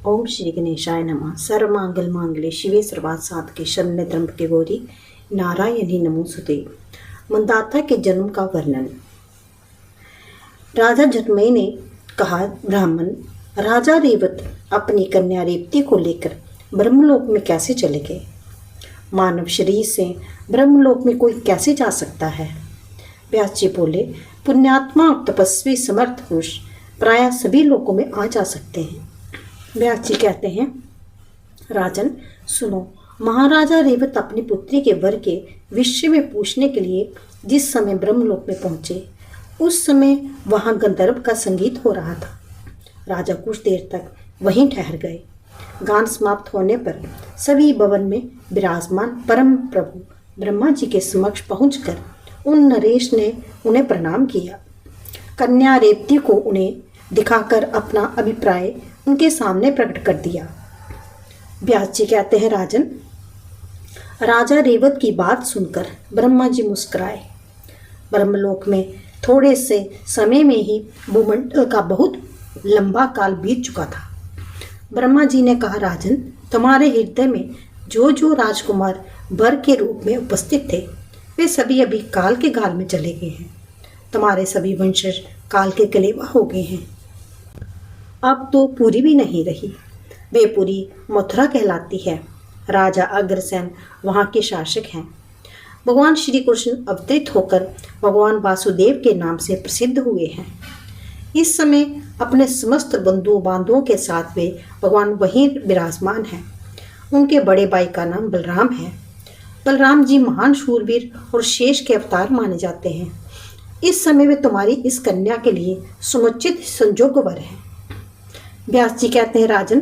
ओम श्री गणेशाय नमः। सर्वमंगल मांगल्ये शिवे सर्वार्थ साधके शरण्ये त्र्यंबके गौरी नारायणी नमोस्तुते। मंदाता के जन्म का वर्णन। राजा जनमेजय ने कहा, ब्राह्मण राजा रेवत अपनी कन्या रेवती को लेकर ब्रह्मलोक में कैसे चले गए? मानव शरीर से ब्रह्मलोक में कोई कैसे जा सकता है? व्यास जी बोले, पुण्यात्मा तपस्वी समर्थ पुरुष प्रायः सभी लोकों में आ जा सकते हैं। व्यास जी कहते हैं, राजन सुनो, महाराजा रेवत अपनी पुत्री के वर के विषय में पूछने के लिए जिस समय ब्रह्मलोक में पहुंचे, उस समय वहां गंधर्व का संगीत हो रहा था। राजा कुछ देर तक वहीं ठहर गए। गान समाप्त होने पर सभी भवन में विराजमान परम प्रभु ब्रह्मा जी के समक्ष पहुंचकर उन नरेश ने उन्हें प्रणाम किया। कन्या रेवती को उन्हें दिखाकर अपना अभिप्राय उनके सामने प्रकट कर दिया। व्यास जी कहते हैं, राजन राजा रेवत की बात सुनकर ब्रह्मा जी मुस्कुराए। ब्रह्मलोक में थोड़े से समय में ही भूमंडल का बहुत लंबा काल बीत चुका था। ब्रह्मा जी ने कहा, राजन तुम्हारे हृदय में जो जो राजकुमार वर के रूप में उपस्थित थे, वे सभी अभी काल के गाल में चले गए हैं। तुम्हारे सभी वंशज काल के कलेवा हो गए हैं। अब तो पूरी भी नहीं रही। वे पूरी मथुरा कहलाती है। राजा अग्रसेन वहाँ के शासक हैं। भगवान श्री कृष्ण अवतरित होकर भगवान वासुदेव के नाम से प्रसिद्ध हुए हैं। इस समय अपने समस्त बंधु बांधवों के साथ वे भगवान वहीं विराजमान हैं। उनके बड़े भाई का नाम बलराम है। बलराम जी महान शूरवीर और शेष के अवतार माने जाते हैं। इस समय वे तुम्हारी इस कन्या के लिए समुचित संजोग वर हैं। व्यास जी कहते हैं, राजन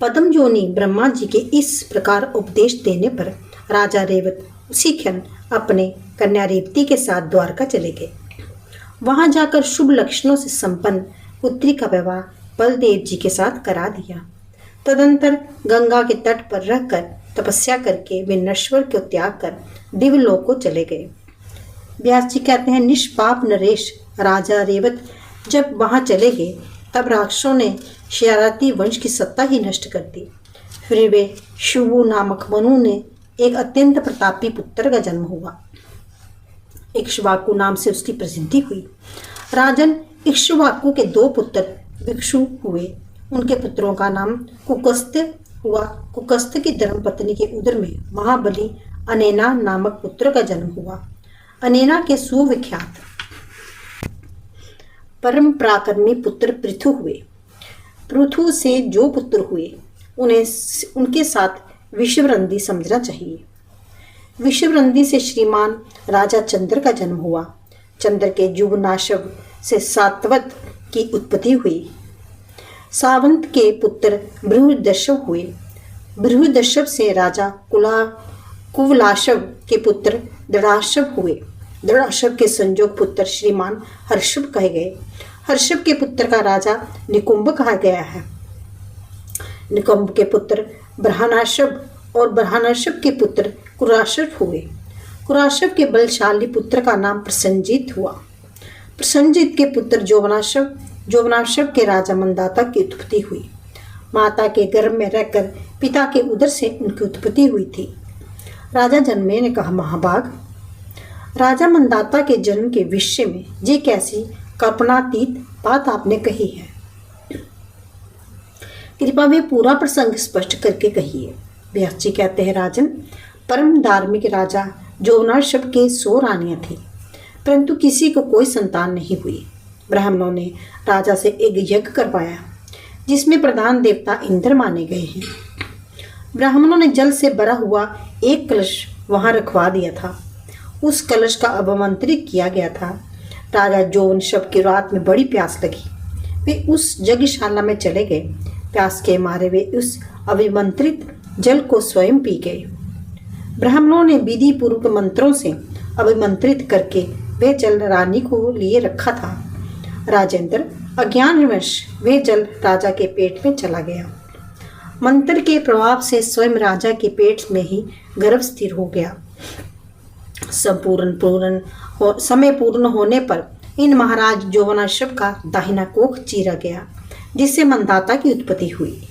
पद्म योनि ब्रह्मा जी के इस प्रकार उपदेश देने पर राजा रेवत उसी क्षण अपने कन्या रेवती के साथ द्वारका चले गए। वहां जाकर शुभ लक्षणों से संपन्न पुत्री का विवाह बलदेव जी के साथ करा दिया। तदंतर गंगा के तट पर रहकर तपस्या करके वे नश्वर को त्याग कर दिव्यलोक को चले गए। व्यास जी कहते हैं, निष्पाप नरेश राजा रेवत जब वहां चले गए, तब राक्षसों ने शरारती वंश की सत्ता ही नष्ट कर दी। फिर वे शुभु नामक मनु ने एक अत्यंत प्रतापी पुत्र का जन्म हुआ। इक्ष्वाकु नाम से उसकी प्रसिद्धि हुई। राजन इक्ष्वाकु के दो पुत्र भिक्षु हुए। उनके पुत्रों का नाम कुकस्थ हुआ। कुकस्थ की धर्मपत्नी के उदर में महाबली अनेना नामक पुत्र का जन्म हुआ। अनेना के सुविख्यात परम पराक्रमी पुत्र पृथु हुए। पृथु से जो पुत्र हुए उन्हें उनके साथ विश्ववृंदी समझना चाहिए। विश्ववृंदी से श्रीमान राजा चंद्र का जन्म हुआ। चंद्र के जुवनाशव से सातवत की उत्पत्ति हुई। सावंत के पुत्र बृहदशव हुए। बृहदशव से राजा कुवलाशव के पुत्र दृढ़ाशव हुए। दृढ़ाशव के संजोग पुत्र श्रीमान हर्षव कहे गए। हर्षव के पुत्र का राजा निकुंभ कहा गया है। निकुंभ के पुत्र ब्रह्मणाशव और ब्रह्मणाशव के पुत्र कुराशव हुए। कुराशव के बलशाली पुत्र का नाम प्रसन्नजीत हुआ। प्रसन्नजीत के पुत्र जोवनाशव, जोवनाशव के राजा मंदाता की उत्पत्ति हुई। माता के गर्भ में रहकर पिता के उदर से उनकी उत्पत्ति हुई थी। राजा जनमेजय ने कहा, महाभाग राजा मंदाता के जन्म के विषय में ये कैसी कल्पनातीत बात आपने कही है? कृपया वे पूरा प्रसंग स्पष्ट करके कहिए। व्यास जी कहते हैं, राजन परम धार्मिक राजा जोवनाशव के 100 रानियां थी, परंतु किसी को कोई संतान नहीं हुई। ब्राह्मणों ने राजा से एक यज्ञ करवाया जिसमें प्रधान देवता इंद्र माने गए हैं। ब्राह्मणों ने जल से भरा हुआ एक कलश वहां रखवा दिया था। उस कलश का अभिमंत्रित किया गया था। राजा जोवनाशव की रात में बड़ी प्यास लगी। वे उस यज्ञशाला में चले गए। प्यास के मारे वे उस अभिमंत्रित जल को स्वयं पी गए। ब्राह्मणों ने विधि पूर्वक मंत्रों से अभिमंत्रित करके वे जल रानी को लिए रखा था। राजेंद्र अज्ञानवश वे जल राजा के पेट में चला गया। मंत्र के प्रभाव से स्वयं राजा के पेट में ही गर्भ स्थिर हो गया। समय पूर्ण होने पर इन महाराज जोवनाशव का दाहिना कोख चीरा गया। जिससे मंदाता की उत्पत्ति हुई।